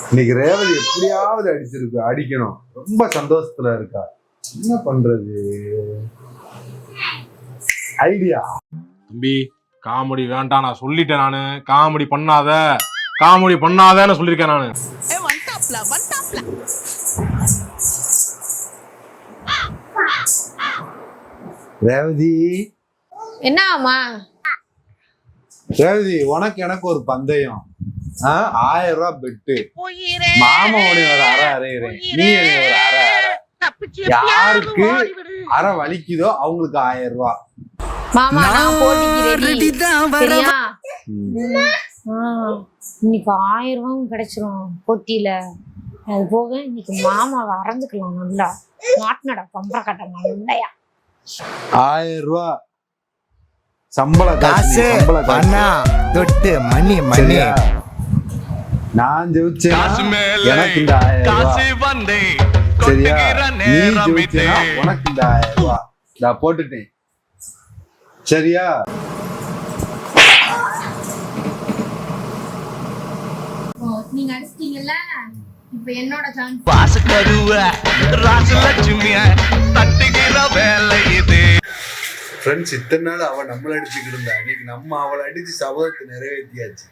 இன்னைக்கு ரேவதி எப்படியாவது அடிக்கணும். ரொம்ப சந்தோஷத்துல இருக்கா. என்ன பண்றது? ஐடியா. தம்பி காமெடி வேண்டாம், நான் சொல்லிட்டேன். நானு காமெடி பண்ணாதன்னு சொல்லிருக்கேன் நானு. ரேவதி என்னம்மா? ரேவதி, உனக்கு எனக்கு ஒரு பந்தயம். 1000 ரூபாய் பெட்டு. மாமா உடைய ஒரு அரை அரைகிறேன், நீ ஒரு அரை அரை. யாருக்கு அரை வலிக்குதோ அவங்களுக்கு 1000 ரூபாய். மாமா நான் போட்டிக்கிறேன். இன்னைக்கு 1000 ரூபாயும் கிடைச்சிரும் போட்டியில. அது போக இன்னைக்கு மாமா வரைஞ்சுக்கலாம். நல்லா மாட்டினடா பம்பர கட்டங்க இல்லையா? 1000 ரூபாய் சம்பள காசு தொட்டு மணி மணி. நான் ஜெயிச்சேன், எனக்கு இந்த 1000 ரூபாய். சரியா? நீ ஜெயிச்சேனா உனக்கு இந்த 1000 ரூபாய் நான் போட்டுட்டேன். சரியா? நீங்க அடிச்சிட்டீங்கல்ல, இப்ப என்னோட சான்ஸ். ஃப்ரெண்ட்ஸ், இத்தனை நாள் அவ நம்மள அடிச்சுக்கிட்டு இருந்தா. இன்னைக்கு நம்ம அவளை அடிச்சு சபதத்தை நிறைவேற்றியாச்சு.